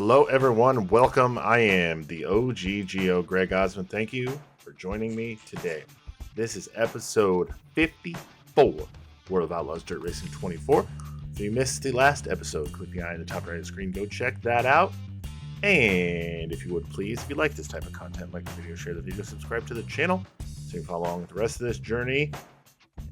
Hello, everyone. Welcome. I am the OGGO, Greg Osmond. Thank you for joining me today. This is episode 54, World of Outlaws Dirt Racing 24. If you missed the last episode, click the eye in the top right of the screen. Go check that out. And if you would please, if you like this type of content, like the video, share the video, subscribe to the channel so you can follow along with the rest of this journey.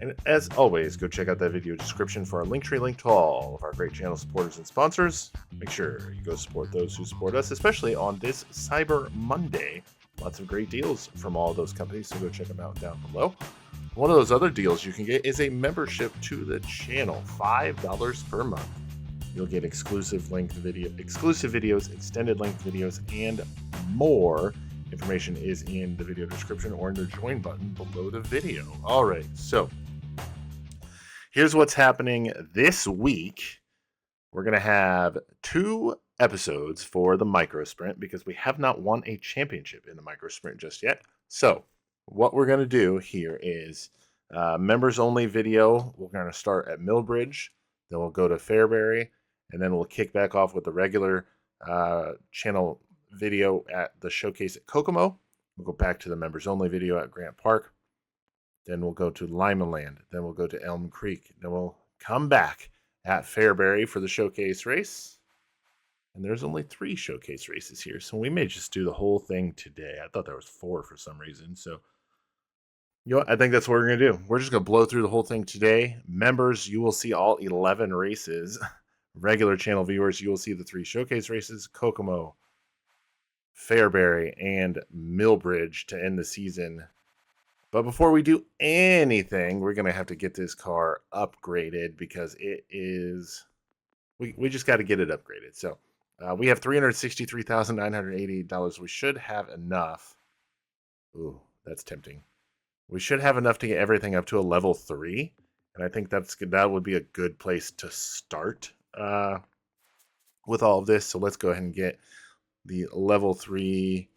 And as always, go check out that video description for our Linktree link to all of our great channel supporters and sponsors. Make sure you go support those who support us, especially on this Cyber Monday. Lots of great deals from all of those companies, so go check them out down below. One of those other deals you can get is a membership to the channel, $5 per month. You'll get exclusive videos, extended length videos, and more. Information is in the video description or in the join button below the video. All right, so here's what's happening this week. We're going to have 2 episodes for the micro sprint because we have not won a championship in the micro sprint just yet. So what we're going to do here is members only video. We're going to start at Milbridge, then we'll go to Fairbury, and then we'll kick back off with the regular channel video at the showcase at Kokomo. We'll go back to the members only video at Grant Park. Then we'll go to Limaland. Then we'll go to Elm Creek. Then we'll come back at Fairbury for the showcase race. And there's only 3 showcase races here, so we may just do the whole thing today. I thought there was 4 for some reason. So, you know what? I think that's what we're going to do. We're just going to blow through the whole thing today. Members, you will see all 11 races. Regular channel viewers, you will see the 3 showcase races, Kokomo, Fairbury, and Milbridge to end the season. But before we do anything, we're going to have to get this car upgraded because it is... We just got to get it upgraded. So we have $363,988. We should have enough. Ooh, that's tempting. We should have enough to get everything up to a level 3. And I think that would be a good place to start with all of this. So let's go ahead and get the level 3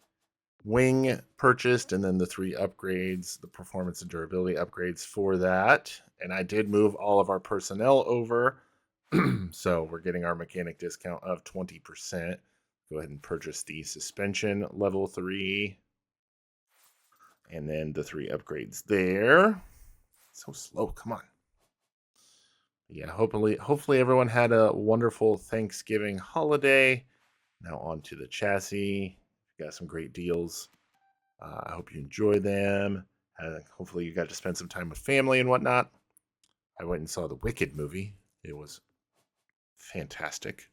wing purchased, and then the 3 upgrades, the performance and durability upgrades for that. And I did move all of our personnel over, so we're getting our mechanic discount of 20%. Go ahead and purchase the suspension level 3, and then the 3 upgrades there. So slow, come on. Yeah, hopefully everyone had a wonderful Thanksgiving holiday. Now on to the chassis. Got some great deals. I hope you enjoy them. Hopefully you got to spend some time with family and whatnot. I went and saw the Wicked movie. It was fantastic.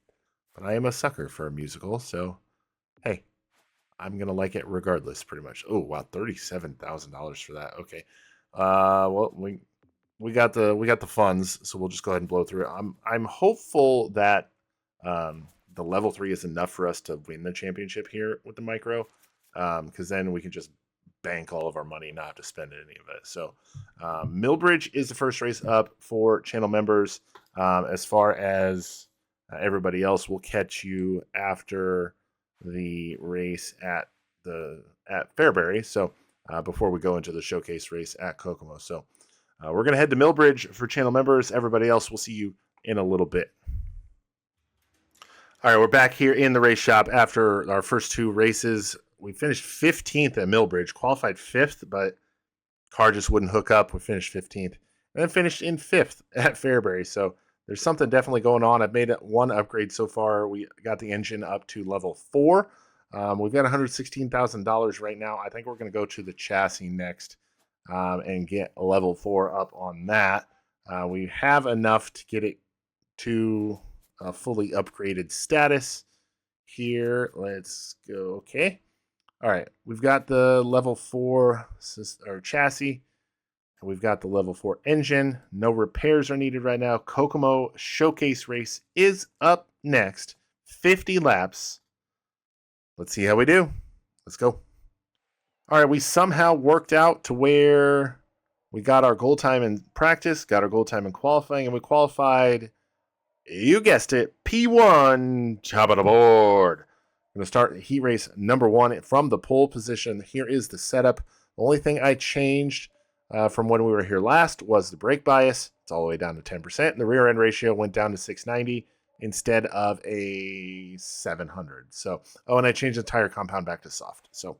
But I am a sucker for a musical, so hey, I'm gonna like it regardless, pretty much. Oh wow, $37,000 for that. Okay. Well, we got the funds, so we'll just go ahead and blow through it. I'm hopeful that the level 3 is enough for us to win the championship here with the micro, because then we can just bank all of our money, not have to spend any of it. So Milbridge is the first race up for channel members. As far as everybody else, we'll catch you after the race at Fairbury. So before we go into the showcase race at Kokomo. So we're going to head to Milbridge for channel members. Everybody else, we'll see you in a little bit. All right, we're back here in the race shop after our first 2 races. We finished 15th at Milbridge, qualified 5th, but car just wouldn't hook up. We finished 15th, and then finished in 5th at Fairbury. So there's something definitely going on. I've made 1 upgrade so far. We got the engine up to level 4. We've got $116,000 right now. I think we're going to go to the chassis next and get a level 4 up on that. We have enough to get it to fully upgraded status here. Let's go. Okay. All right. We've got the level 4 chassis, and we've got the level 4 engine. No repairs are needed right now. Kokomo showcase race is up next. 50 laps. Let's see how we do. Let's go. All right. We somehow worked out to where we got our goal time in practice, got our goal time in qualifying, and we qualified. You guessed it, P1, top of the board. I'm going to start heat race number 1 from the pole position. Here is the setup. The only thing I changed from when we were here last was the brake bias. It's all the way down to 10%. And the rear end ratio went down to 690. instead of a 700. So, oh, and I changed the tire compound back to soft. So,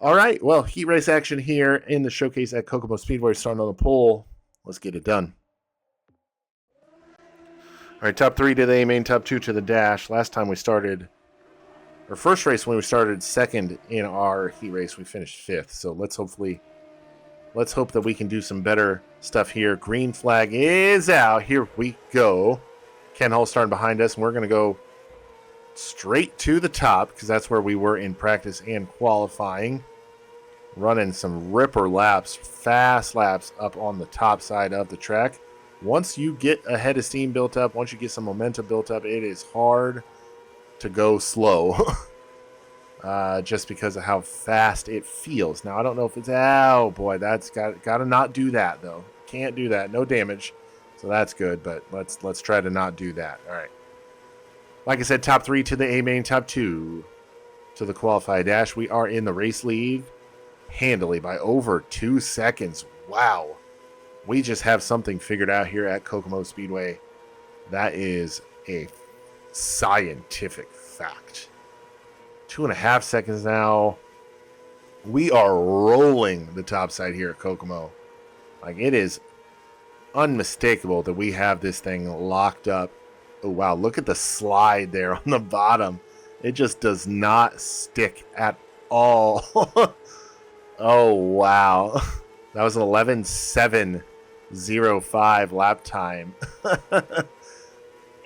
all right, well, heat race action here in the showcase at Kokomo Speedway, starting on the pole. Let's get it done. All right, top 3 to the A main, top 2 to the dash. Last time we started, our first race when we started second in our heat race, we finished 5th. So let's hope that we can do some better stuff here. Green flag is out. Here we go. Ken Hall starting behind us, and we're going to go straight to the top because that's where we were in practice and qualifying. Running some ripper laps, fast laps up on the top side of the track. Once you get a head of steam built up, once you get some momentum built up, it is hard to go slow just because of how fast it feels. Now, I don't know if it's... Oh, boy, that's got to not do that, though. Can't do that. No damage. So that's good, but let's try to not do that. All right. Like I said, top 3 to the A main, top 2 to the qualified dash. We are in the race lead handily by over 2 seconds. Wow. We just have something figured out here at Kokomo Speedway. That is a scientific fact. 2.5 seconds now. We are rolling the top side here at Kokomo. Like, it is unmistakable that we have this thing locked up. Oh, wow. Look at the slide there on the bottom. It just does not stick at all. Oh, wow. That was an 11.705 lap time.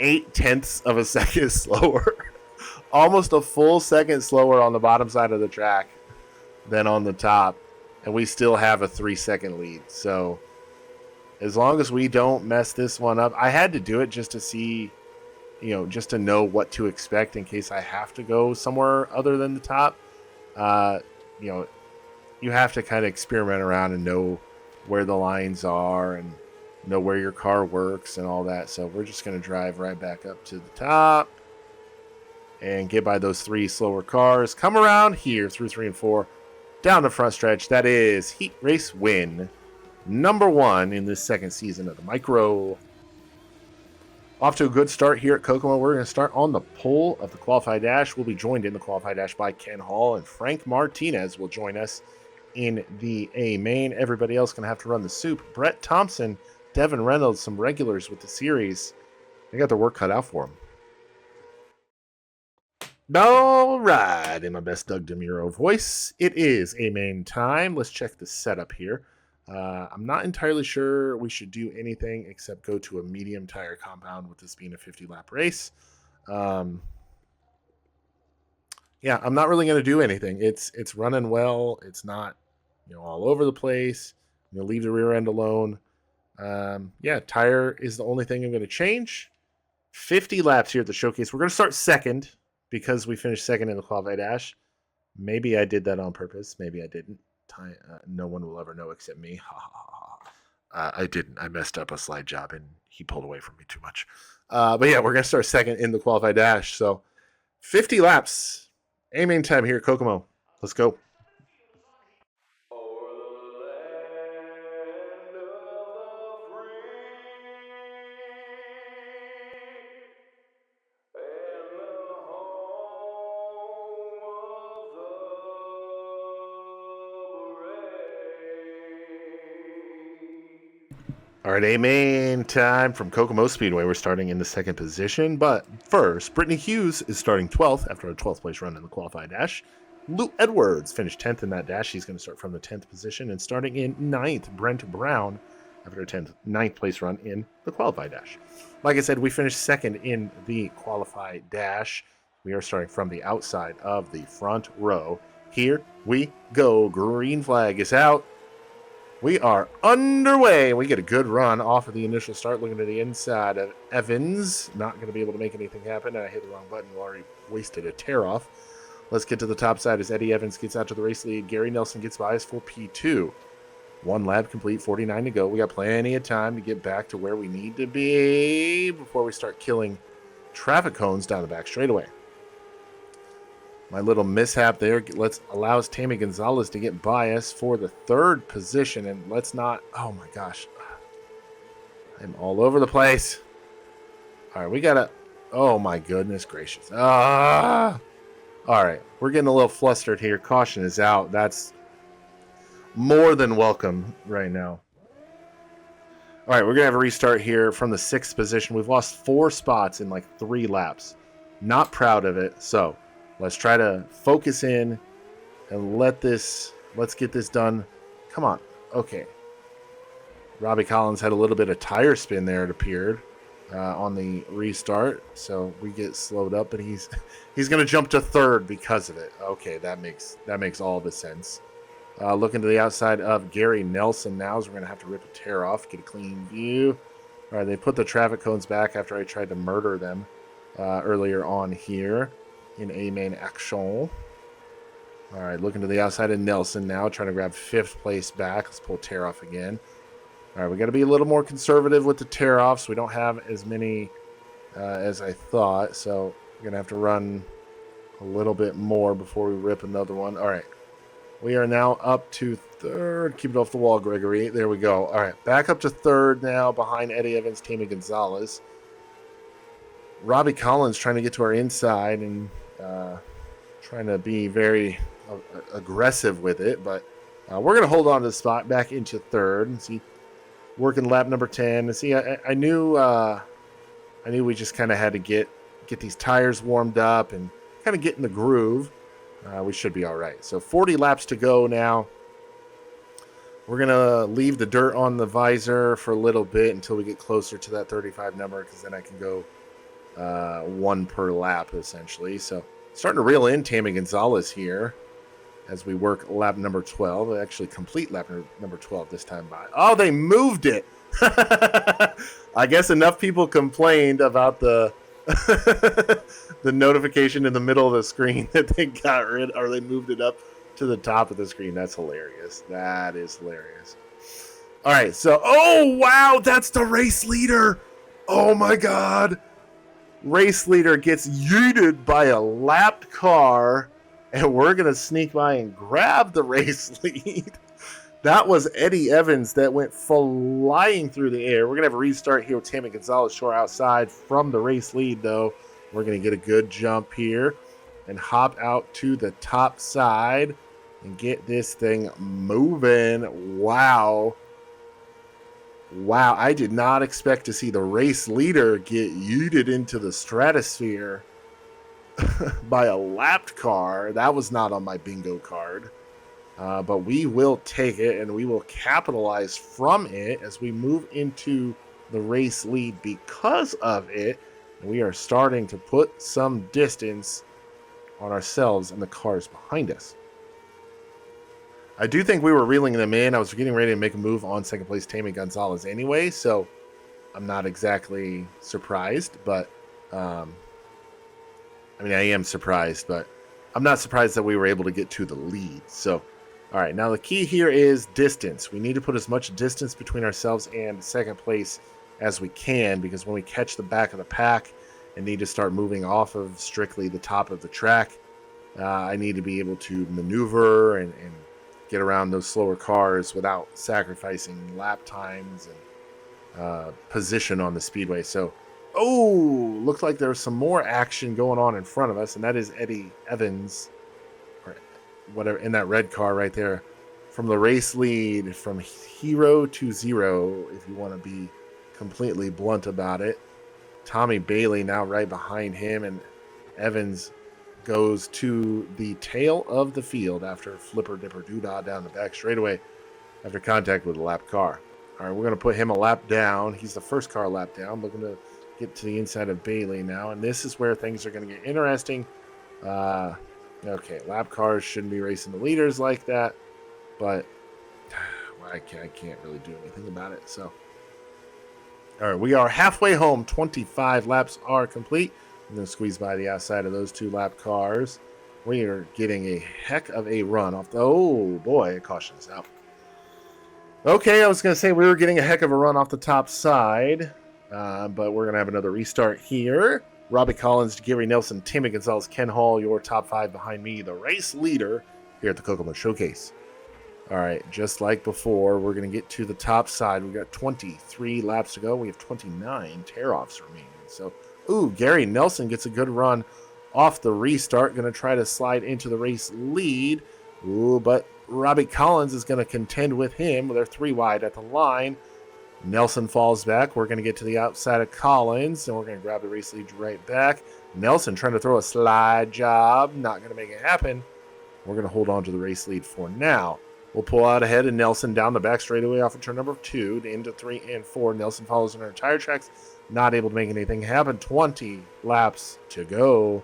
0.8 of a second slower. Almost a full second slower on the bottom side of the track than on the top. And we still have a 3-second lead. So as long as we don't mess this one up, I had to do it just to see, just to know what to expect in case I have to go somewhere other than the top. You have to kind of experiment around and know where the lines are and know where your car works and all that. So we're just going to drive right back up to the top and get by those 3 slower cars. Come around here through 3 and 4 down the front stretch. That is heat race win number 1 in this second season of the Micro. Off to a good start here at Kokomo. We're going to start on the pole of the qualified dash. We'll be joined in the qualified dash by Ken Hall, and Frank Martinez will join us in the A main. Everybody else going to have to run the soup. Brett Thompson, Devin Reynolds, some regulars with the series. They got their work cut out for them. All right, in my best Doug DeMuro voice, it is A main time. Let's check the setup here. I'm not entirely sure we should do anything except go to a medium tire compound with this being a 50-lap race. Yeah, I'm not really going to do anything. It's running well. It's not, all over the place. I'm going to leave the rear end alone. Yeah, tire is the only thing I'm going to change. 50 laps here at the showcase. We're going to start second because we finished second in the qualified dash. Maybe I did that on purpose. Maybe I didn't. No one will ever know except me. I didn't. I messed up a slide job and he pulled away from me too much. But yeah, we're going to start second in the qualified dash. So 50 laps. A main time here at Kokomo. Let's go. All right, A main time from Kokomo Speedway. We're starting in the second position, but first, Brittany Hughes is starting 12th after a 12th place run in the qualified dash. Lou Edwards finished 10th in that dash. He's going to start from the 10th position, and starting in 9th, Brent Brown after a 9th place run in the qualified dash. Like I said, we finished second in the qualified dash. We are starting from the outside of the front row. Here we go. Green flag is out. We are underway. We get a good run off of the initial start. Looking to the inside of Evans. Not going to be able to make anything happen. I hit the wrong button. Already wasted a tear off. Let's get to the top side as Eddie Evans gets out to the race lead. Gary Nelson gets by us for P2. 1 lap complete, 49 to go. We got plenty of time to get back to where we need to be before we start killing traffic cones down the back straightaway. My little mishap there allows Tammy Gonzalez to get by us for the 3rd position. And let's not... Oh, my gosh. I'm all over the place. All right, we got to... Oh, my goodness gracious. Ah! All right, we're getting a little flustered here. Caution is out. That's more than welcome right now. All right, we're going to have a restart here from the 6th position. We've lost 4 spots in like 3 laps. Not proud of it. So let's try to focus in and let's get this done. Come on. Okay. Robbie Collins had a little bit of tire spin there, it appeared, on the restart. So we get slowed up, and he's going to jump to 3rd because of it. Okay, that makes all the sense. Looking to the outside of Gary Nelson now, so we're going to have to rip a tear off, get a clean view. All right, they put the traffic cones back after I tried to murder them earlier on here in A main action. All right, looking to the outside of Nelson now, trying to grab 5th place back. Let's pull tear off again. All right, we got to be a little more conservative with the tear offs. We don't have as many as I thought, so we're going to have to run a little bit more before we rip another one. All right. We are now up to 3rd. Keep it off the wall, Gregory. There we go. All right, back up to 3rd now behind Eddie Evans, Tammy Gonzalez. Robbie Collins trying to get to our inside and trying to be very aggressive with it, but we're going to hold on to the spot back into 3rd and see. Working lap number 10. And see, I knew we just kind of had to get these tires warmed up and kind of get in the groove. We should be all right. So 40 laps to go now. We're going to leave the dirt on the visor for a little bit until we get closer to that 35 number, because then I can go 1 per lap, essentially. So starting to reel in Tammy Gonzalez here as we work lap number 12. Actually complete lap number 12 this time by. Oh, they moved it. I guess enough people complained about the the notification in the middle of the screen that they got rid, or they moved it up to the top of the screen. That's hilarious. That is hilarious. All right, so oh wow, that's the race leader. Oh my god. Race leader gets yeeted by a lapped car, and we're going to sneak by and grab the race lead. That was Eddie Evans that went flying through the air. We're going to have a restart here with Tammy Gonzalez shore outside from the race lead, though. We're going to get a good jump here and hop out to the top side and get this thing moving. Wow. Wow, I did not expect to see the race leader get yeeted into the stratosphere by a lapped car. That was not on my bingo card. But we will take it, and we will capitalize from it as we move into the race lead because of it. And we are starting to put some distance on ourselves and the cars behind us. I do think we were reeling them in. I was getting ready to make a move on 2nd place Tammy Gonzalez anyway, so I'm not exactly surprised, but I am surprised, but I'm not surprised that we were able to get to the lead. So, all right, now the key here is distance. We need to put as much distance between ourselves and 2nd place as we can, because when we catch the back of the pack and need to start moving off of strictly the top of the track, I need to be able to maneuver and get around those slower cars without sacrificing lap times and position on the speedway. So, oh, looks like there's some more action going on in front of us, and that is Eddie Evans, or whatever, in that red car right there. From the race lead, from hero to zero, if you want to be completely blunt about it. Tommy Bailey now right behind him, and Evans goes to the tail of the field after flipper dipper doodah down the back straightaway after contact with a lap car. All right, we're going to put him a lap down. He's the first car lap down. Looking to get to the inside of Bailey now, and this is where things are going to get interesting. Okay, lap cars shouldn't be racing the leaders like that, but I can't really do anything about it. So, all right, we are halfway home. 25 laps are complete. I'm going to squeeze by the outside of those 2 lap cars. We are getting a heck of a run off the... Oh, boy, caution is out. Okay, I was going to say we were getting a heck of a run off the top side, but we're going to have another restart here. Robbie Collins, Gary Nelson, Tammy Gonzalez, Ken Hall, your top 5 behind me, the race leader here at the Kokomo Showcase. All right, just like before, we're going to get to the top side. We've got 23 laps to go. We have 29 tear-offs remaining. So Ooh, Gary Nelson gets a good run off the restart. Going to try to slide into the race lead. Ooh, but Robbie Collins is going to contend with him. They're 3 wide at the line. Nelson falls back. We're going to get to the outside of Collins, and we're going to grab the race lead right back. Nelson trying to throw a slide job. Not going to make it happen. We're going to hold on to the race lead for now. We'll pull out ahead of Nelson down the back straightaway off of turn number 2 into 3 and 4. Nelson follows in our tire tracks. Not able to make anything happen. 20 laps to go.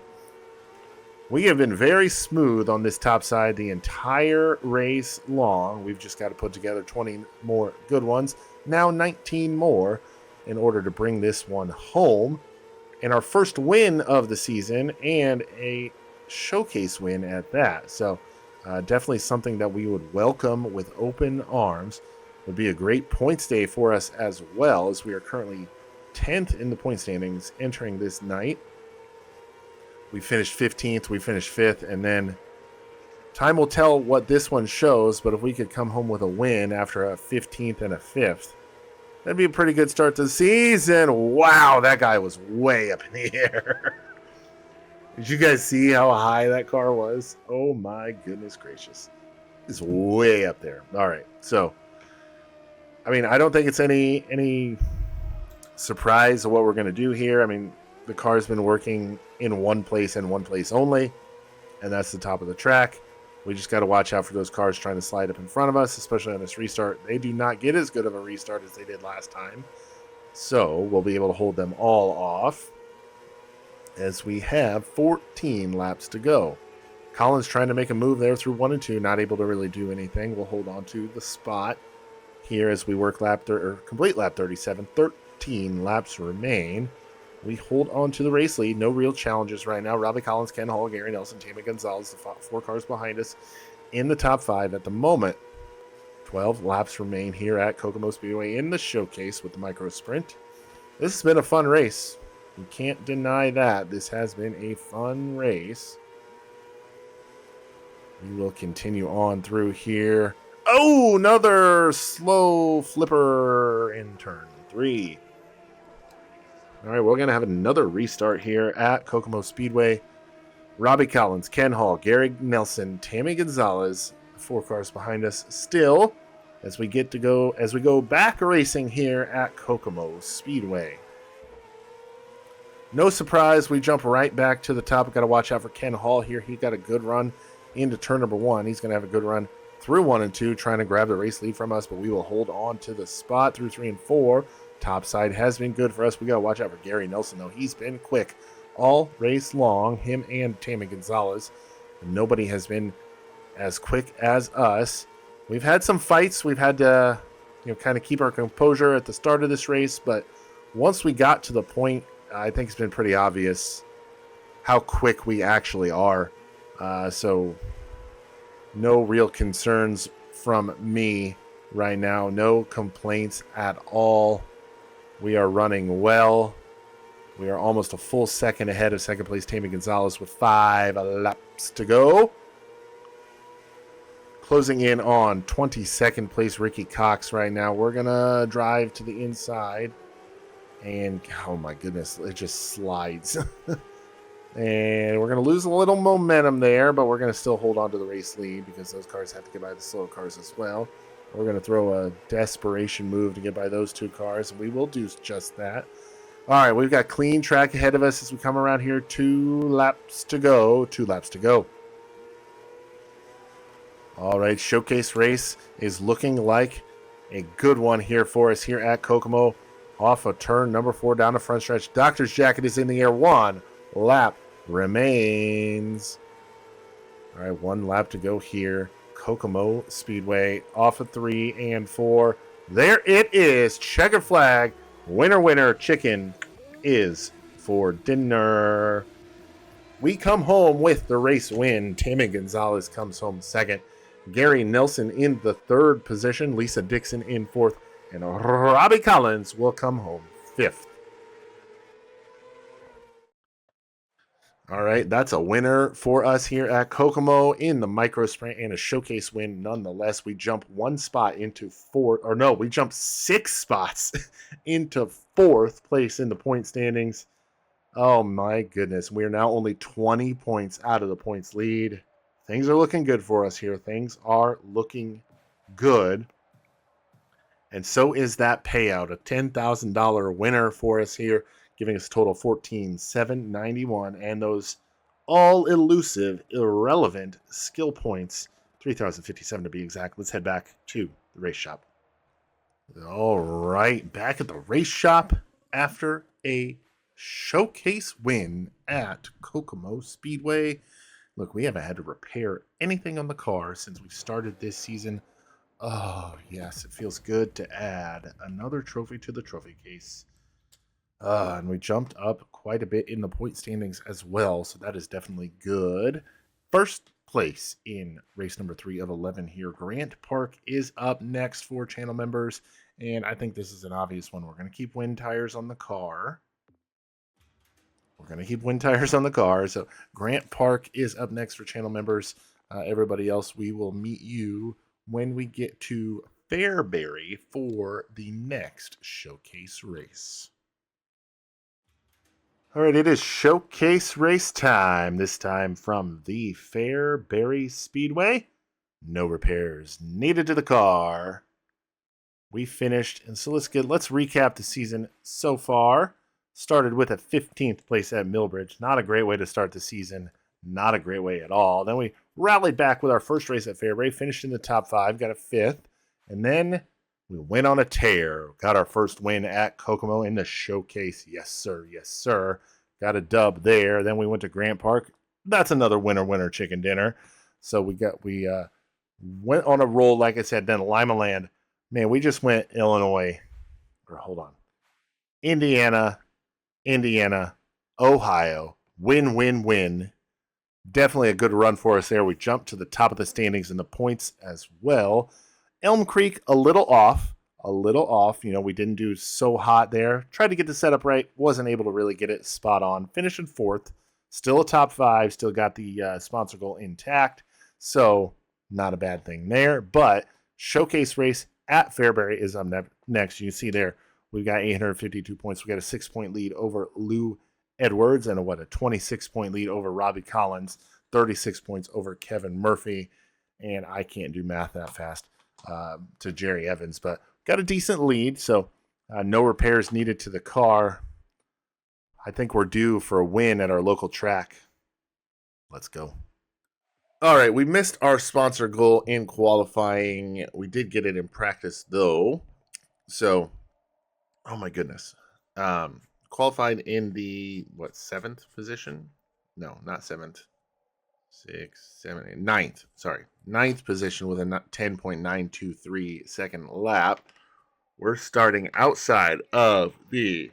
We have been very smooth on this top side the entire race long. We've just got to put together 20 more good ones. Now 19 more in order to bring this one home. And our first win of the season and a showcase win at that. So definitely something that we would welcome with open arms. Would be a great points day for us as well, as we are currently 10th in the point standings entering this night. We finished 15th, we finished 5th, and then time will tell what this one shows, but if we could come home with a win after a 15th and a 5th, that'd be a pretty good start to the season. Wow, that guy was way up in the air. Did you guys see how high that car was? Oh my goodness gracious. It's way up there. All right, so, I mean, I don't think it's any surprise of what we're going to do here. I mean, the car's been working in one place and one place only, and that's the top of the track. We just got to watch out for those cars trying to slide up in front of us, especially on this restart. They do not get as good of a restart as they did last time, so we'll be able to hold them all off as we have 14 laps to go. Collins trying to make a move there through 1 and 2, not able to really do anything. We'll hold on to the spot here as we work complete lap 37. 13 laps remain. We hold on to the race lead. No real challenges right now. Robbie Collins, Ken Hall, Gary Nelson, Tammy Gonzalez, the 4 cars behind us in the top 5 at the moment. 12 laps remain here at Kokomo Speedway in the showcase with the micro sprint. This has been a fun race. You can't deny that. This has been a fun race. We will continue on through here. Oh, another slow flipper in turn 3. All right, we're going to have another restart here at Kokomo Speedway. Robbie Collins, Ken Hall, Gary Nelson, Tammy Gonzalez, 4 cars behind us still as we go back racing here at Kokomo Speedway. No surprise, we jump right back to the top. We've got to watch out for Ken Hall here. He got a good run into turn number 1. He's going to have a good run through 1 and 2, trying to grab the race lead from us, but we will hold on to the spot through 3 and 4. Top side has been good for us. We got to watch out for Gary Nelson, though. He's been quick all race long, him and Tammy Gonzalez. Nobody has been as quick as us. We've had some fights. We've had to kind of keep our composure at the start of this race, but once we got to the point, I think it's been pretty obvious how quick we actually are. So no real concerns from me right now. No complaints at all. We are running well. We are almost a full second ahead of second place Tammy Gonzalez with 5 laps to go. Closing in on 22nd place Ricky Cox right now. We're going to drive to the inside. And, oh my goodness, it just slides. And we're going to lose a little momentum there, but we're going to still hold on to the race lead because those cars have to get by the slow cars as well. We're going to throw a desperation move to get by those 2 cars, and we will do just that. All right, we've got clean track ahead of us as we come around here. 2 laps to go. 2 laps to go. All right, showcase race is looking like a good one here for us here at Kokomo. Off of turn number 4 down the front stretch. Doctor's jacket is in the air. 1 lap remains. All right, 1 lap to go here. Kokomo Speedway off of 3 and 4. There it is. Checkered flag. Winner, winner. Chicken is for dinner. We come home with the race win. Tammy Gonzalez comes home second. Gary Nelson in the 3rd position. Lisa Dixon in 4th. And Robbie Collins will come home 5th. All right, that's a winner for us here at Kokomo in the micro sprint and a showcase win nonetheless. We jump 1 spot into 4th, or no, we jump 6 spots into 4th place in the point standings. Oh my goodness. We are now only 20 points out of the points lead. Things are looking good for us here. Things are looking good. And so is that payout, a $10,000 winner for us here, giving us a total of 14,791. And those all elusive, irrelevant skill points, 3,057 to be exact. Let's head back to the race shop. All right, back at the race shop after a showcase win at Kokomo Speedway. Look, we haven't had to repair anything on the car since we started this season. Oh, yes, it feels good to add another trophy to the trophy case. And we jumped up quite a bit in the point standings as well, so that is definitely good. First place in race number 3 of 11 here. Grant Park is up next for channel members, and I think this is an obvious one. We're going to keep wind tires on the car. So Grant Park is up next for channel members. Everybody else, we will meet you when we get to Fairbury for the next showcase race. All right, it is showcase race time, this time from the Fairbury Speedway. No repairs needed to the car. We finished, and so let's recap the season so far. Started with a 15th place at Milbridge. Not a great way to start the season. Not a great way at all. Then we rallied back with our first race at Fairbury, finished in the top 5, got a 5th, and then we went on a tear. Got our first win at Kokomo in the showcase. Yes, sir. Yes, sir. Got a dub there. Then we went to Grant Park. That's another winner chicken dinner. So we went on a roll, like I said. Then Lima Land. Man, we just went Indiana, Ohio. Win. Definitely a good run for us there. We jumped to the top of the standings in the points as well. Elm Creek, a little off. We didn't do so hot there. Tried to get the setup right. Wasn't able to really get it spot on. Finished in 4th. Still a top 5. Still got the sponsor goal intact. So not a bad thing there. But showcase race at Fairbury is up next. You can see there we've got 852 points. We got a 6-point lead over Lou Edwards and a 26-point lead over Robbie Collins. 36 points over Kevin Murphy. And I can't do math that fast to Jerry Evans, but got a decent lead. So no repairs needed to the car. I think we're due for a win at our local track. Let's go. All right, we missed our sponsor goal in qualifying. We did get it in practice, though. So, oh my goodness. Qualified in the, 7th position? No, not 7th. 6, 7, 8, 9th. Sorry. 9th position with a 10.923 second lap. We're starting outside of the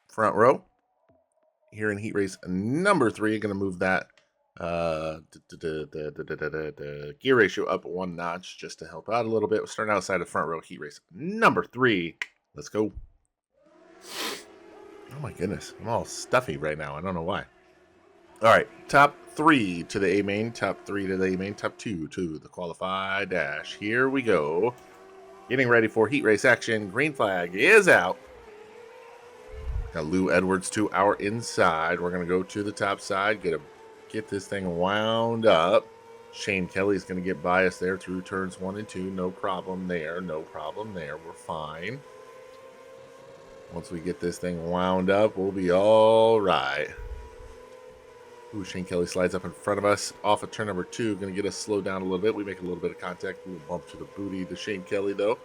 front row here in heat race number 3. Going to move that the gear ratio up 1 notch just to help out a little bit. We're starting outside of front row heat race number 3. Let's go. Oh my goodness, I'm all stuffy right now. I don't know why. All right, top 3 to the A main, top 3 to the A main, top 2 to the qualified dash. Here we go. Getting ready for heat race action. Green flag is out. Got Lou Edwards to our inside. We're going to go to the top side, get this thing wound up. Shane Kelly's going to get by us there through turns 1 and 2. No problem there. We're fine. Once we get this thing wound up, we'll be all right. Ooh, Shane Kelly slides up in front of us. Off of turn number 2. Going to get us slowed down a little bit. We make a little bit of contact. A little bump to the booty to Shane Kelly, though.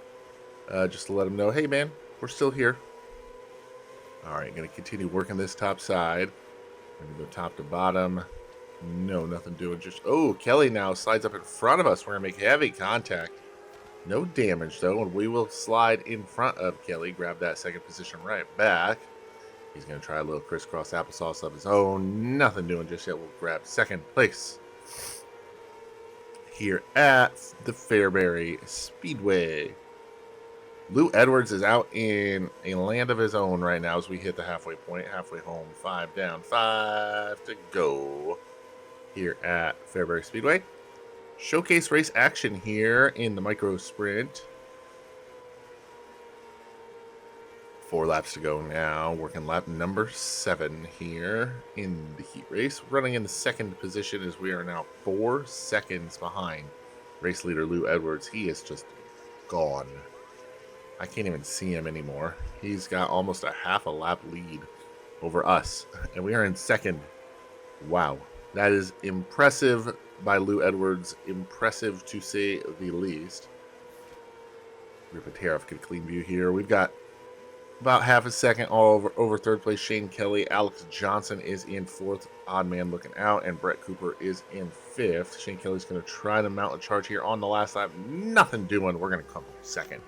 Just to let him know, hey, man, we're still here. All right, going to continue working this top side. Going to go top to bottom. No, nothing doing. Oh, Kelly now slides up in front of us. We're going to make heavy contact. No damage, though, and we will slide in front of Kelly. Grab that second position right back. He's going to try a little crisscross applesauce of his own. Nothing doing just yet. We'll grab second place here at the Fairbury Speedway. Lou Edwards is out in a land of his own right now as we hit the halfway point. Halfway home. 5 down, 5 to go here at Fairbury Speedway. Showcase race action here in the micro sprint. 4 laps to go now. Working lap number 7 here in the heat race. Running in the second position as we are now 4 seconds behind race leader Lou Edwards. He is just gone. I can't even see him anymore. He's got almost a half a lap lead over us, and we are in second. Wow, that is impressive by Lou Edwards. Impressive to say the least. Rip a tear off, get a clean view here. We've got about half a second all over third place. Shane Kelly. Alex Johnson is in fourth. Odd man looking out. And Brett Cooper is in fifth. Shane Kelly's going to try to mount a charge here on the last lap. Nothing doing. We're going to come second.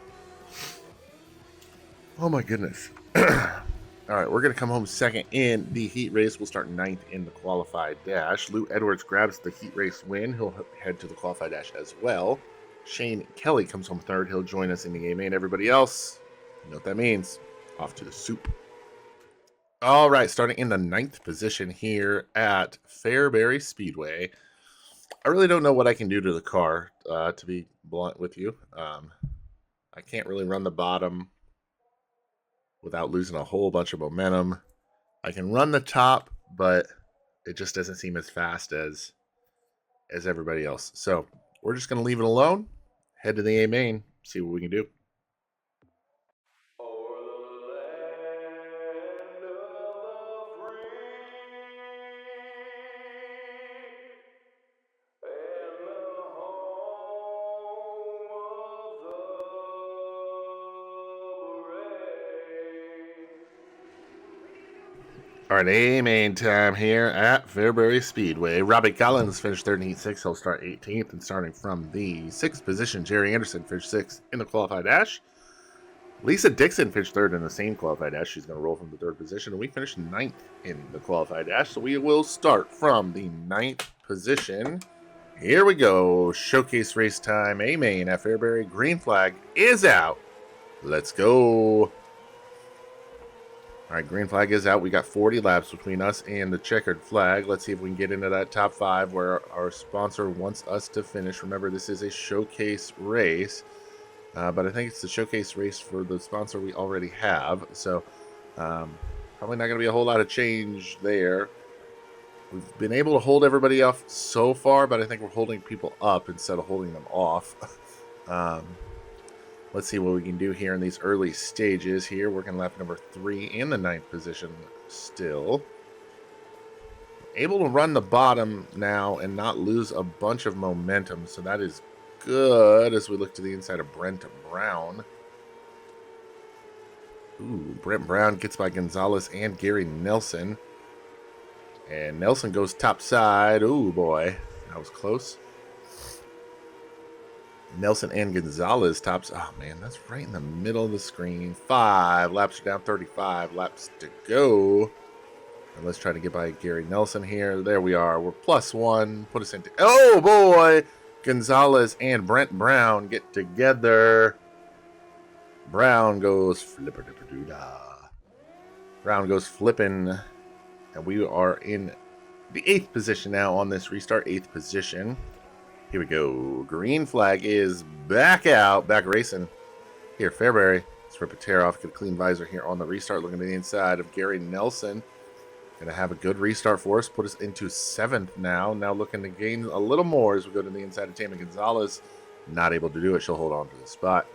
Oh my goodness. All right, we're going to come home second in the heat race. We'll start ninth in the qualified dash. Lou Edwards grabs the heat race win. He'll head to the qualified dash as well. Shane Kelly comes home third. He'll join us in the A main. Everybody else, you know what that means. Off to the soup. All right, starting in the 9th position here at Fairbury Speedway. I really don't know what I can do to the car, to be blunt with you. I can't really run the bottom without losing a whole bunch of momentum. I can run the top, but it just doesn't seem as fast as everybody else. So we're just going to leave it alone, head to the A main, see what we can do. All right, A-main time here at Fairbury Speedway. Robbie Collins finished third in Heat 6. He'll start 18th, and starting from the 6th position, Jerry Anderson finished 6th in the qualified dash. Lisa Dixon finished third in the same qualified dash. She's going to roll from the 3rd position, and we finished 9th in the qualified dash. So we will start from the 9th position. Here we go. Showcase race time. A-main at Fairbury. Green flag is out. Let's go. All right, green flag is out. We got 40 laps between us and the checkered flag. Let's see if we can get into that top 5 where our sponsor wants us to finish. Remember, this is a showcase race, but I think it's the showcase race for the sponsor we already have. So probably not going to be a whole lot of change there. We've been able to hold everybody off so far, but I think we're holding people up instead of holding them off. Let's see what we can do here in these early stages here. Working lap number 3 in the 9th position still. Able to run the bottom now and not lose a bunch of momentum. So that is good as we look to the inside of Brent Brown. Ooh, Brent Brown gets by Gonzalez and Gary Nelson. And Nelson goes top side. Ooh, boy. That was close. Nelson and Gonzalez tops. Oh, man, that's right in the middle of the screen. 5 laps are down, 35 laps to go. And let's try to get by Gary Nelson here. There we are. We're +1. Put us into. Oh, boy. Gonzalez and Brent Brown get together. Brown goes flipper-dipper-doo-dah. Brown goes flipping. And we are in the 8th position now on this restart. 8th position. Here we go. Green flag is back out. Back racing. Here, Fairbury. Let's rip a tear off. Get a clean visor here on the restart. Looking to the inside of Gary Nelson. Going to have a good restart for us. Put us into 7th now. Now looking to gain a little more as we go to the inside of Tammy Gonzalez. Not able to do it. She'll hold on to the spot.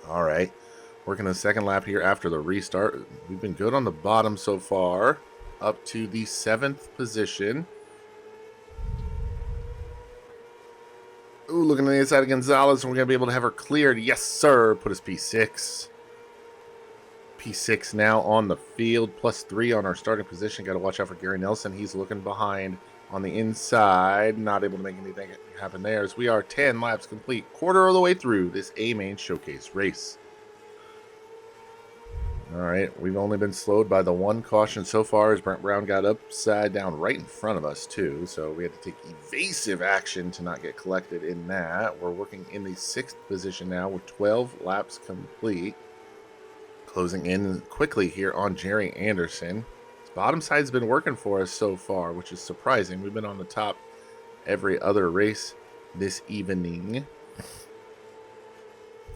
All right. Working the second lap here after the restart. We've been good on the bottom so far. Up to the 7th position. Ooh, looking on the inside of Gonzalez, and we're going to be able to have her cleared. Yes, sir. Put us P6. P6 now on the field. +3 on our starting position. Got to watch out for Gary Nelson. He's looking behind on the inside. Not able to make anything happen there as we are 10 laps complete. Quarter of the way through this A-main showcase race. All right, we've only been slowed by the one caution so far as Brent Brown got upside down right in front of us, too. So we had to take evasive action to not get collected in that. We're working in the 6th position now with 12 laps complete. Closing in quickly here on Jerry Anderson. His bottom side's been working for us so far, which is surprising. We've been on the top every other race this evening.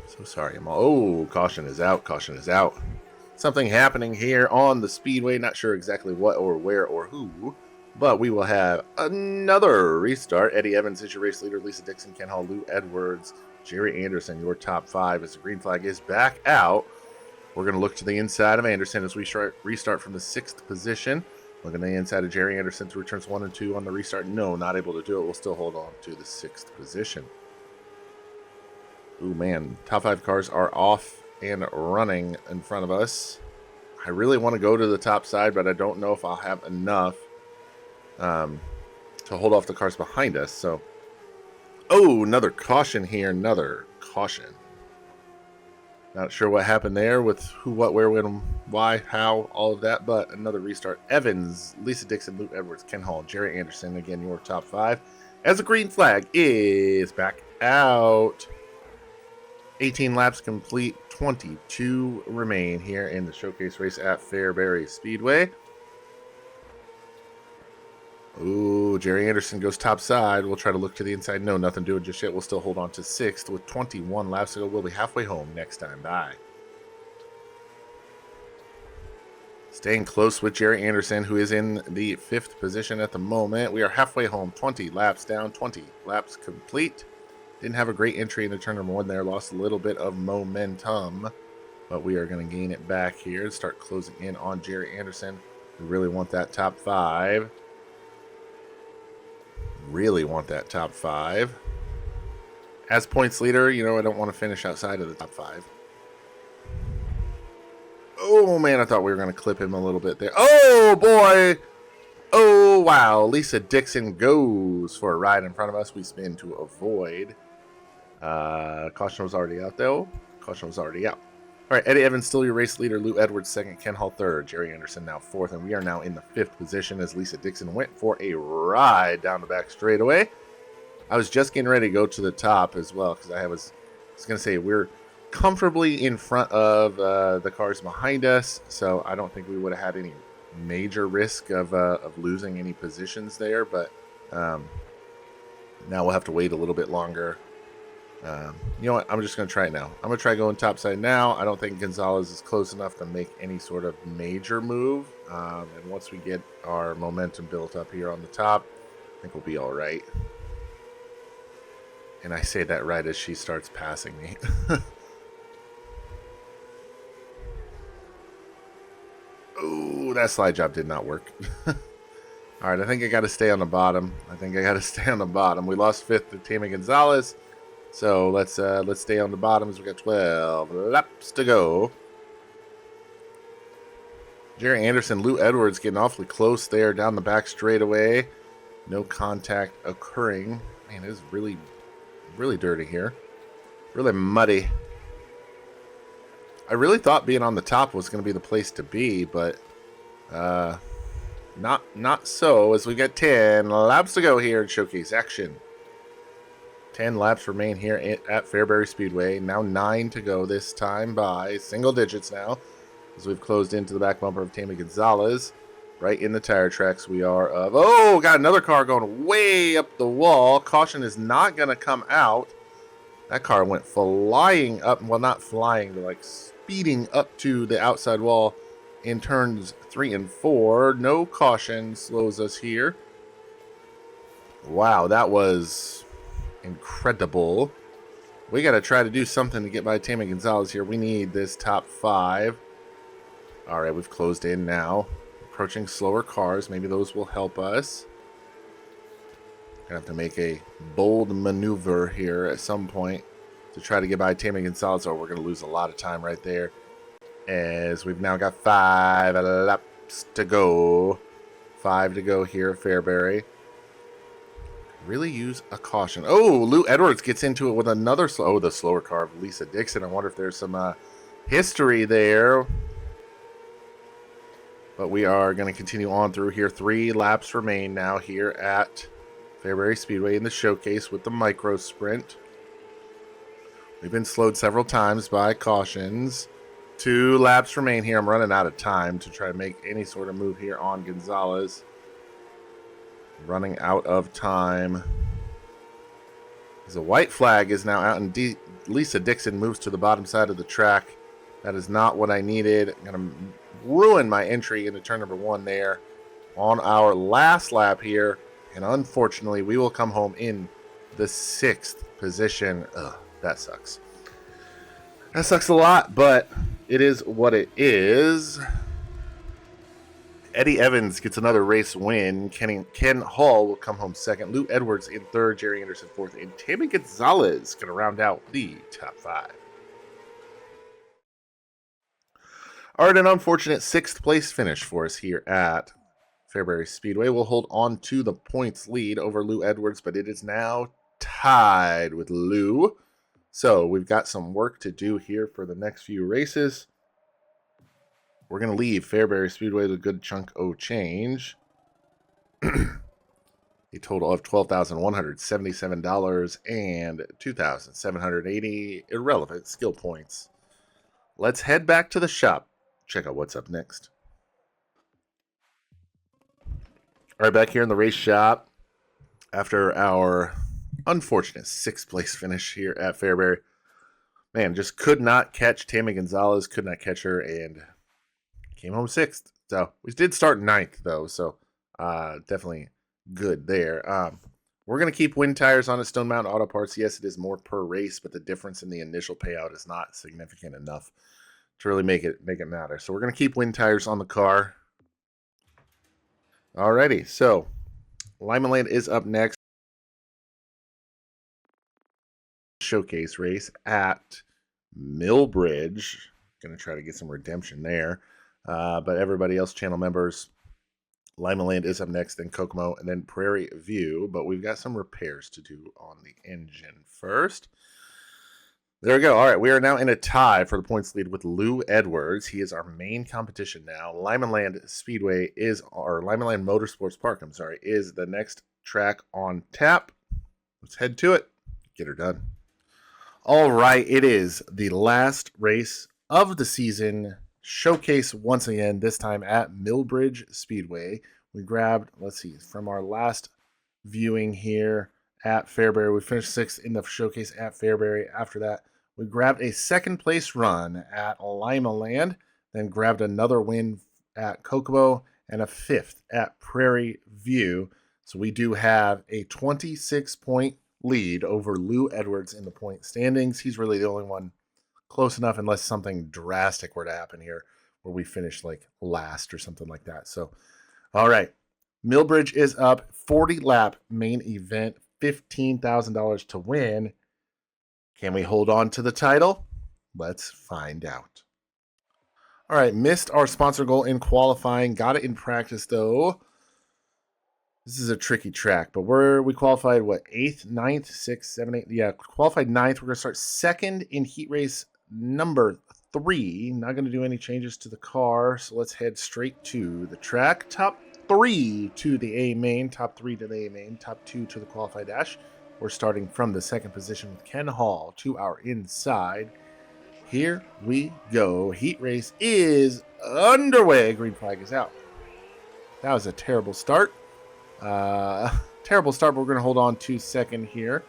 So So sorry. Oh, caution is out. Caution is out. Something happening here on the speedway. Not sure exactly what or where or who, but we will have another restart. Eddie Evans is your race leader. Lisa Dixon, Ken Hall, Lou Edwards, Jerry Anderson, your top 5 as the green flag is back out. We're going to look to the inside of Anderson as we restart from the 6th position. Looking at the inside of Jerry Anderson through turns 1 and 2 on the restart. No, not able to do it. We'll still hold on to the 6th position. Ooh, man. Top 5 cars are off and running in front of us. I really want to go to the top side, but I don't know if I'll have enough to hold off the cars behind us. So, oh, another caution here. Another caution. Not sure what happened there with who, what, where, when, why, how, all of that, but another restart. Evans, Lisa Dixon, Luke Edwards, Ken Hall, Jerry Anderson, again, your top 5. As the green flag is back out. 18 laps complete, 22 remain here in the showcase race at Fairbury Speedway. Ooh, Jerry Anderson goes top side. We'll try to look to the inside. No, nothing doing just yet. We'll still hold on to 6th with 21 laps to go. We'll be halfway home next time. Bye. Staying close with Jerry Anderson, who is in the 5th position at the moment. We are halfway home. 20 laps down. 20 laps complete. Didn't have a great entry into turn number 1 there. Lost a little bit of momentum. But we are going to gain it back here and start closing in on Jerry Anderson. We really want that top 5. Really want that top 5. As points leader, you know, I don't want to finish outside of the top 5. Oh, man, I thought we were going to clip him a little bit there. Oh, boy. Oh, wow. Lisa Dixon goes for a ride in front of us. We spin to avoid. Caution was already out, though. Caution was already out. All right, Eddie Evans, still your race leader. Lou Edwards, 2nd. Ken Hall, 3rd. Jerry Anderson now 4th. And we are now in the 5th position as Lisa Dixon went for a ride down the back straightaway. I was just getting ready to go to the top as well because I was going to say we're comfortably in front of the cars behind us. So I don't think we would have had any major risk of losing any positions there. But now we'll have to wait a little bit longer. You know what? I'm just going to try it now. I'm going to try going topside now. I don't think Gonzalez is close enough to make any sort of major move. And once we get our momentum built up here on the top, I think we'll be all right. And I say that right as she starts passing me. Ooh, that slide job did not work. All right, I think I got to stay on the bottom. We lost 5th to Tammy Gonzalez. So let's stay on the bottom as we got 12 laps to go. Jerry Anderson, Lou Edwards getting awfully close there down the back straightaway. No contact occurring. Man, it is really, really dirty here. Really muddy. I really thought being on the top was going to be the place to be, but not so, as we got 10 laps to go here in showcase action. 10 laps remain here at Fairbury Speedway. Now 9 to go this time by single digits now, as we've closed into the back bumper of Tammy Gonzalez. Right in the tire tracks we are of. Oh, got another car going way up the wall. Caution is not going to come out. That car went flying up. Well, not flying, but like speeding up to the outside wall in turns 3 and 4. No caution slows us here. Wow, that was incredible. We got to try to do something to get by Tammy Gonzalez here. We need this top 5. All right, we've closed in now. Approaching slower cars. Maybe those will help us. Gonna have to make a bold maneuver here at some point to try to get by Tammy Gonzalez, or we're going to lose a lot of time right there, as we've now got 5 laps to go. 5 to go here at Fairbury. Really use a caution. Oh, Lou Edwards gets into it with another the slower car of Lisa Dixon. I wonder if there's some history there. But we are going to continue on through here. 3 laps remain now here at Fairbury Speedway in the showcase with the micro sprint. We've been slowed several times by cautions. 2 laps remain here. I'm running out of time to try to make any sort of move here on Gonzalez. Running out of time. The white flag is now out, and Lisa Dixon moves to the bottom side of the track. That is not what I needed. I'm going to ruin my entry into turn number 1 there on our last lap here. And unfortunately, we will come home in the 6th position. Ugh, that sucks. That sucks a lot, but it is what it is. Eddie Evans gets another race win. Ken Hall will come home 2nd. Lou Edwards in 3rd. Jerry Anderson 4th. And Tammy Gonzalez going to round out the top 5. All right, an unfortunate 6th place finish for us here at Fairbury Speedway. We'll hold on to the points lead over Lou Edwards, but it is now tied with Lou. So we've got some work to do here for the next few races. We're going to leave Fairbury Speedway with a good chunk of change. A total of $12,177 and 2,780 irrelevant skill points. Let's head back to the shop. Check out what's up next. All right, back here in the race shop after our unfortunate 6th place finish here at Fairbury. Man, just could not catch Tammy Gonzalez, could not catch her, and came home 6th. So we did start 9th, though, so definitely good there. We're going to keep wind tires on a Stone Mountain Auto Parts. Yes, it is more per race, but the difference in the initial payout is not significant enough to really make it matter. So we're going to keep wind tires on the car. Alrighty, so Lima Land is up next. Showcase race at Milbridge. Going to try to get some redemption there. But everybody else, channel members, Lima Land is up next, then Kokomo, and then Prairie View. But we've got some repairs to do on the engine first. There we go. All right, we are now in a tie for the points lead with Lou Edwards. He is our main competition now. Lima Land Speedway is, or Lima Land Motorsports Park, I'm sorry, is the next track on tap. Let's head to it. Get her done. All right, it is the last race of the season. Showcase once again, this time at Milbridge Speedway. We grabbed, let's see, from our last viewing here at Fairbury. We finished 6th in the showcase at Fairbury. After that, we grabbed a 2nd place run at Lima Land, then grabbed another win at Kokomo and a 5th at Prairie View. So we do have a 26-point lead over Lou Edwards in the point standings. He's really the only one close enough, unless something drastic were to happen here where we finish like last or something like that. So, all right. Milbridge is up. 40-lap main event. $15,000 to win. Can we hold on to the title? Let's find out. All right. Missed our sponsor goal in qualifying. Got it in practice, though. This is a tricky track, but we qualified, what, 8th, 9th, 6th, 7th, 8th? Yeah, qualified 9th. We're going to start 2nd in heat race number 3. Not going to do any changes to the car, so let's head straight to the track. Top 3 to the A main, top 3 to the A main, top 2 to the qualified dash. We're starting from the 2nd position with Ken Hall to our inside. Here we go. Heat race is underway. Green flag is out. That was a terrible start. Terrible start, but we're going to hold on to 2nd here.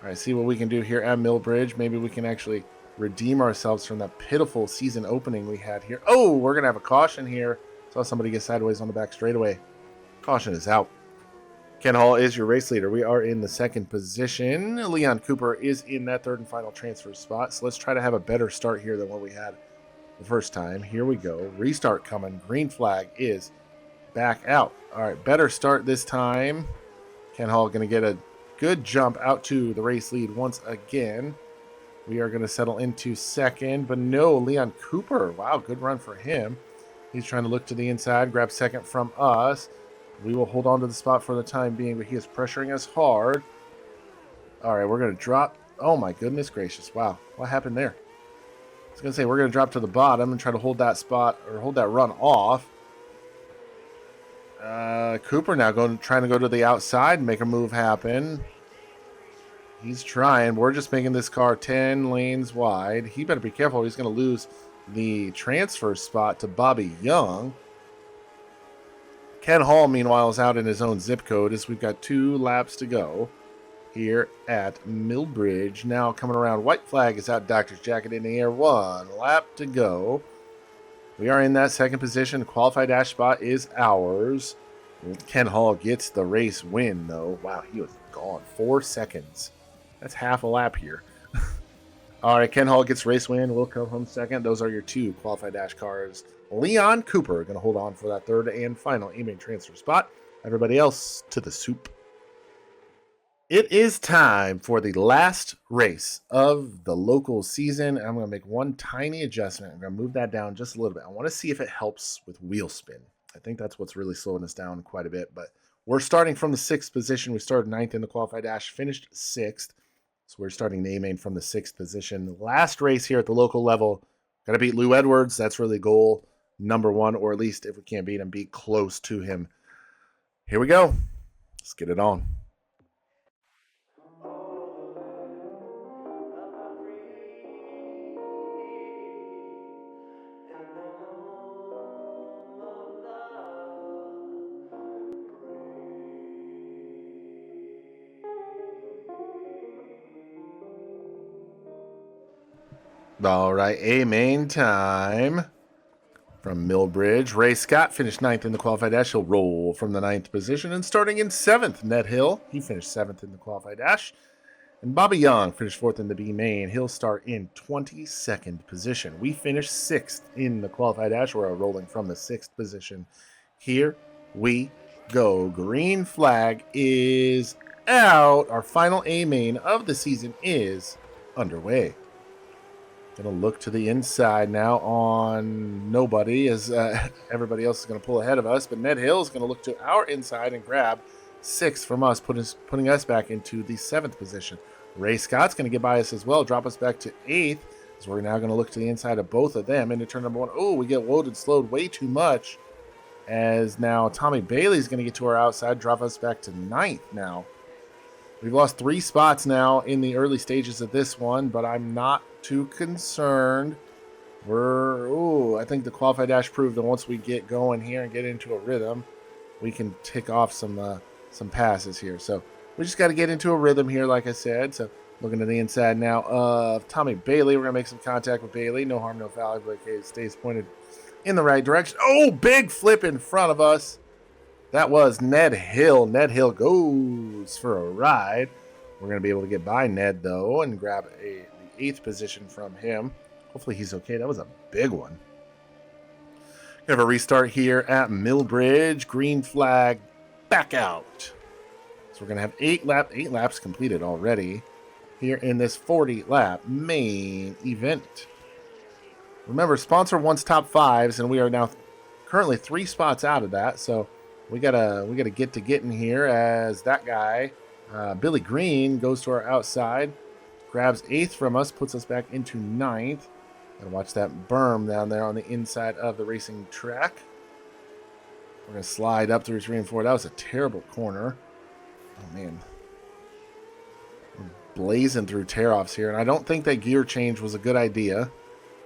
All right, see what we can do here at Milbridge. Maybe we can actually redeem ourselves from that pitiful season opening we had here. Oh, we're going to have a caution here. Saw somebody get sideways on the back straightaway. Caution is out. Ken Hall is your race leader. We are in the 2nd position. Leon Cooper is in that 3rd and final transfer spot. So let's try to have a better start here than what we had the first time. Here we go. Restart coming. Green flag is back out. All right, better start this time. Ken Hall going to get a good jump out to the race lead once again. We are going to settle into 2nd, but no, Leon Cooper. Wow, good run for him. He's trying to look to the inside, grab 2nd from us. We will hold on to the spot for the time being, but he is pressuring us hard. All right, we're going to drop. Oh, my goodness gracious. Wow, what happened there? I was going to say we're going to drop to the bottom and try to hold that spot or hold that run off. Cooper now trying to go to the outside and make a move happen. He's trying. We're just making this car 10 lanes wide. He better be careful. He's going to lose the transfer spot to Bobby Young. Ken Hall, meanwhile, is out in his own zip code as we've got 2 laps to go. here at Milbridge. Now coming around, white flag is out, Doctor's jacket in the air. 1 lap to go. We are in that second position. Qualified dash spot is ours. Ken Hall gets the race win, though. Wow, he was gone. 4 seconds. That's half a lap here. All right, Ken Hall gets race win. We'll come home second. Those are your 2 qualified dash cars. Leon Cooper going to hold on for that third and final A-main transfer spot. Everybody else to the soup. It is time for the last race of the local season. I'm going to make one tiny adjustment. I'm going to move that down just a little bit. I want to see if it helps with wheel spin. I think that's what's really slowing us down quite a bit. But we're starting from the 6th position. We started 9th in the qualified dash, finished 6th. So we're starting the A-main from the 6th position. Last race here at the local level. Got to beat Lou Edwards. That's really goal number 1, or at least if we can't beat him, be close to him. Here we go. Let's get it on. All right, A-main time from Milbridge. Ray Scott finished 9th in the qualified dash. He'll roll from the 9th position. And starting in 7th, Ned Hill. He finished 7th in the qualified dash. And Bobby Young finished 4th in the B-main. He'll start in 22nd position. We finished 6th in the qualified dash. We're rolling from the 6th position. Here we go. Green flag is out. Our final A-main of the season is underway. Going to look to the inside now on nobody, as everybody else is going to pull ahead of us. But Ned Hill is going to look to our inside and grab 6th from us, putting us back into the 7th position. Ray Scott's going to get by us as well, drop us back to 8th. So we're now going to look to the inside of both of them into turn number 1. Oh, we get loaded, slowed way too much. As now Tommy Bailey's going to get to our outside, drop us back to 9th now. We've lost 3 spots now in the early stages of this one, but I'm not too concerned. I think the qualified dash proved that once we get going here and get into a rhythm, we can tick off some passes here. So we just got to get into a rhythm here, like I said. So looking to the inside now of Tommy Bailey. We're going to make some contact with Bailey. No harm, no foul. But it stays pointed in the right direction. Oh, big flip in front of us. That was Ned Hill. Ned Hill goes for a ride. We're going to be able to get by Ned, though, and grab the 8th position from him. Hopefully he's okay. That was a big one. Going to have a restart here at Milbridge. Green flag back out. So we're going to have 8 laps completed already here in this 40-lap main event. Remember, sponsor wants top 5s, and we are now currently 3 spots out of that, so we gotta get to getting here as that guy, Billy Green, goes to our outside, grabs 8th from us, puts us back into 9th. Gotta watch that berm down there on the inside of the racing track. We're gonna slide up through 3 and 4. That was a terrible corner. Oh man, we're blazing through tear-offs here, and I don't think that gear change was a good idea,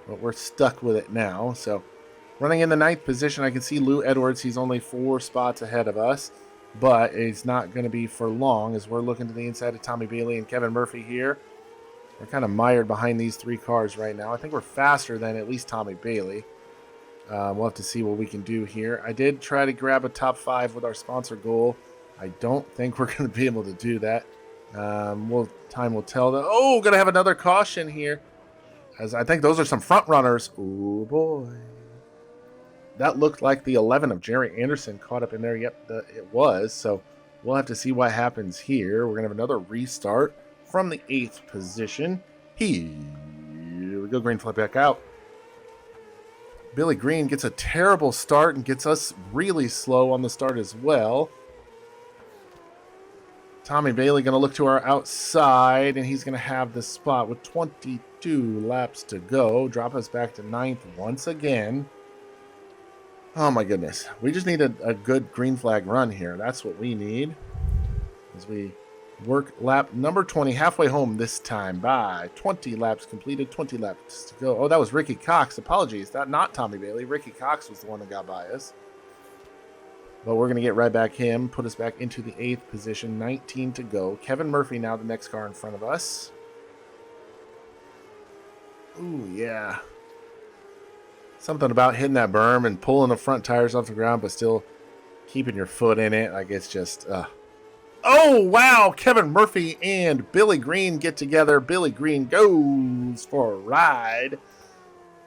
but we're stuck with it now. So running in the 9th position, I can see Lou Edwards. He's only 4 spots ahead of us, but it's not going to be for long as we're looking to the inside of Tommy Bailey and Kevin Murphy here. We're kind of mired behind these 3 cars right now. I think we're faster than at least Tommy Bailey. We'll have to see what we can do here. I did try to grab a top 5 with our sponsor goal. I don't think we're going to be able to do that. Time will tell. Oh, going to have another caution here, as I think those are some front runners. Oh boy. That looked like the 11 of Jerry Anderson caught up in there. Yep, it was. So we'll have to see what happens here. We're going to have another restart from the 8th position. Here we go. Green flag back out. Billy Green gets a terrible start and gets us really slow on the start as well. Tommy Bailey going to look to our outside, and he's going to have the spot with 22 laps to go. Drop us back to 9th once again. Oh my goodness. We just need a good green flag run here. That's what we need as we work lap number 20, halfway home this time by 20 laps completed, 20 laps to go. Oh, that was Ricky Cox. Apologies. Not Tommy Bailey. Ricky Cox was the one that got by us. But we're going to get right back him, put us back into the 8th position, 19 to go. Kevin Murphy now the next car in front of us. Ooh, yeah. Something about hitting that berm and pulling the front tires off the ground, but still keeping your foot in it. Like, it's just... Oh, wow. Kevin Murphy and Billy Green get together. Billy Green goes for a ride.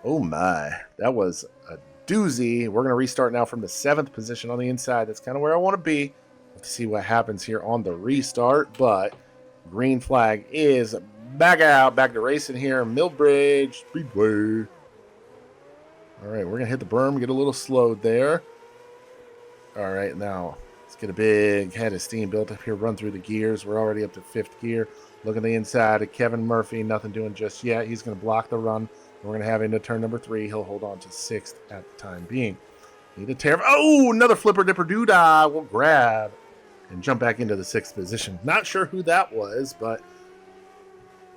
Oh, my. That was a doozy. We're going to restart now from the 7th position on the inside. That's kind of where I want to be. Let's see what happens here on the restart. But green flag is back out. Back to racing here. Milbridge Speedway. All right, we're going to hit the berm, get a little slowed there. All right, now let's get a big head of steam built up here, run through the gears. We're already up to 5th gear. Look at the inside of Kevin Murphy. Nothing doing just yet. He's going to block the run. We're going to have into turn number 3. He'll hold on to 6th at the time being. Need a tear. Oh, another flipper dipper doodah. We'll grab and jump back into the 6th position. Not sure who that was, but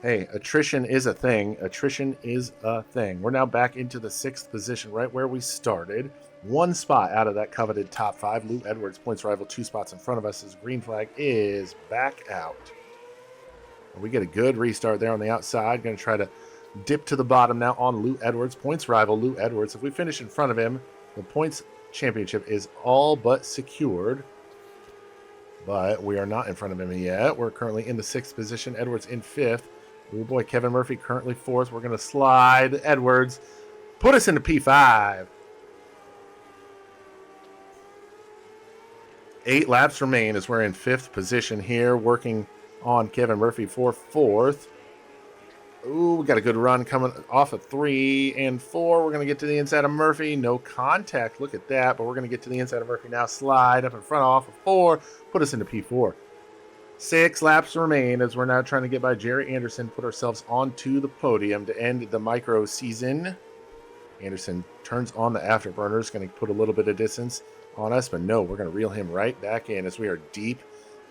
hey, attrition is a thing. Attrition is a thing. We're now back into the 6th position, right where we started. 1 spot out of that coveted top 5. Lou Edwards, points rival, 2 spots in front of us. His green flag is back out. We get a good restart there on the outside. Going to try to dip to the bottom now on Lou Edwards, points rival Lou Edwards. If we finish in front of him, the points championship is all but secured. But we are not in front of him yet. We're currently in the 6th position. Edwards in 5th. Oh boy, Kevin Murphy currently 4th. We're going to slide Edwards. Put us into P5. 8 laps remain as we're in 5th position here, working on Kevin Murphy for 4th. Ooh, we got a good run coming off of 3 and 4. We're going to get to the inside of Murphy. No contact. Look at that. But we're going to get to the inside of Murphy now. Slide up in front off of 4. Put us into P4. 6 laps remain as we're now trying to get by Jerry Anderson. Put ourselves onto the podium to end the micro season. Anderson turns on the afterburners. Going to put a little bit of distance on us. But no, we're going to reel him right back in as we are deep.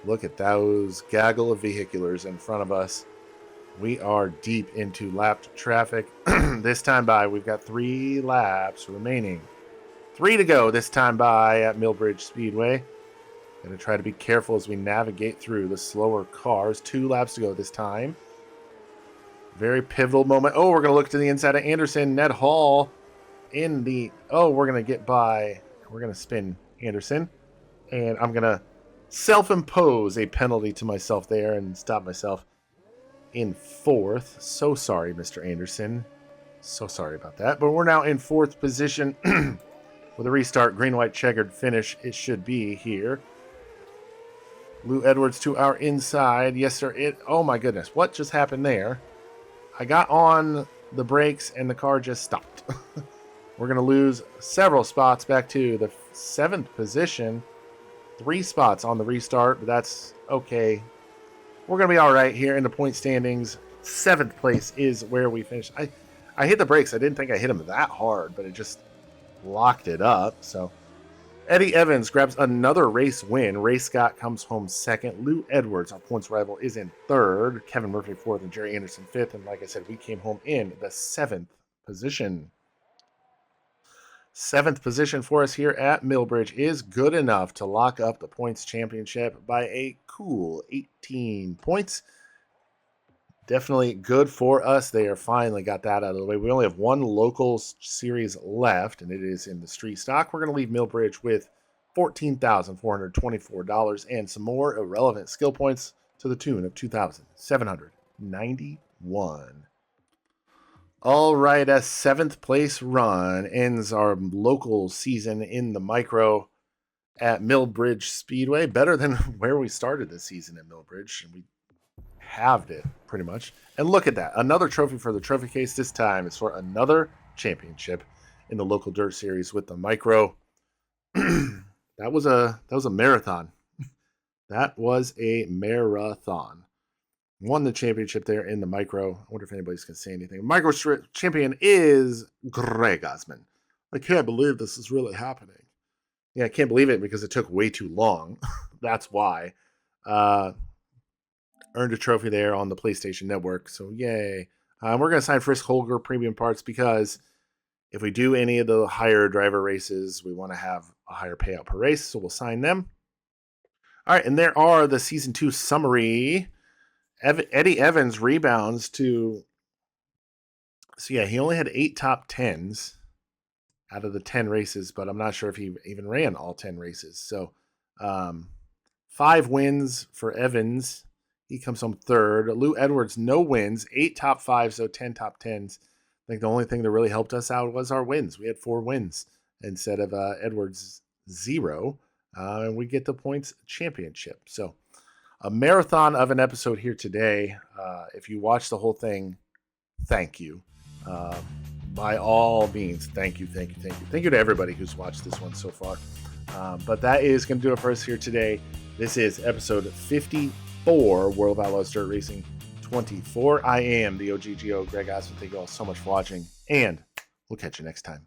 Look at those gaggle of vehiculars in front of us. We are deep into lapped traffic. This time by, we've got 3 laps remaining. 3 to go this time by at Milbridge Speedway. Going to try to be careful as we navigate through the slower cars. 2 laps to go this time. Very pivotal moment. Oh, we're going to look to the inside of Anderson. Ned Hall in the... Oh, we're going to get by... We're going to spin Anderson. And I'm going to self-impose a penalty to myself there and stop myself in 4th. So sorry, Mr. Anderson. So sorry about that. But we're now in 4th position with a restart. Green-white checkered finish. It should be here. Lou Edwards to our inside. Yes, sir. Oh, my goodness. What just happened there? I got on the brakes and the car just stopped. We're going to lose several spots back to the 7th position. 3 spots on the restart, but that's okay. We're going to be all right here in the point standings. 7th place is where we finished. I hit the brakes. I didn't think I hit them that hard, but it just locked it up. So Eddie Evans grabs another race win. Ray Scott comes home 2nd. Lou Edwards, our points rival, is in 3rd. Kevin Murphy 4th and Jerry Anderson 5th. And like I said, we came home in the 7th position. 7th position for us here at Milbridge is good enough to lock up the points championship by a cool 18 points. Definitely good for us. They are finally got that out of the way. We only have 1 local series left, and it is in the street stock. We're going to leave Milbridge with $14,424 and some more irrelevant skill points to the tune of 2,791. All right, a 7th place run ends our local season in the micro at Milbridge Speedway. Better than where we started the season at Milbridge. And we halved it, pretty much. And look at that. Another trophy for the trophy case. This time it's for another championship in the local dirt series with the micro. That was a marathon. That was a marathon. Won the championship there in the micro. I wonder if anybody's going to say anything. Micro champion is Greg Osmond. I can't believe this is really happening. Yeah, I can't believe it because it took way too long. That's why. Earned a trophy there on the PlayStation Network. So yay. We're going to sign Frisk Holger Premium Parts because if we do any of the higher driver races, we want to have a higher payout per race, so we'll sign them. All right, and there are the Season 2 summary. Eddie Evans rebounds to... So, yeah, he only had 8 top 10s out of the 10 races, but I'm not sure if he even ran all 10 races. So, 5 wins for Evans. He comes home third. Lou Edwards, no wins. 8 top 5s, so 10 top 10s. I think the only thing that really helped us out was our wins. We had 4 wins instead of Edwards' 0. And we get the points championship. So a marathon of an episode here today. If you watch the whole thing, thank you. By all means, thank you. Thank you to everybody who's watched this one so far. But that is going to do it for us here today. This is episode 54, World of Outlaws Dirt Racing 24. I am the OGGO, Greg Osmond. Thank you all so much for watching, and we'll catch you next time.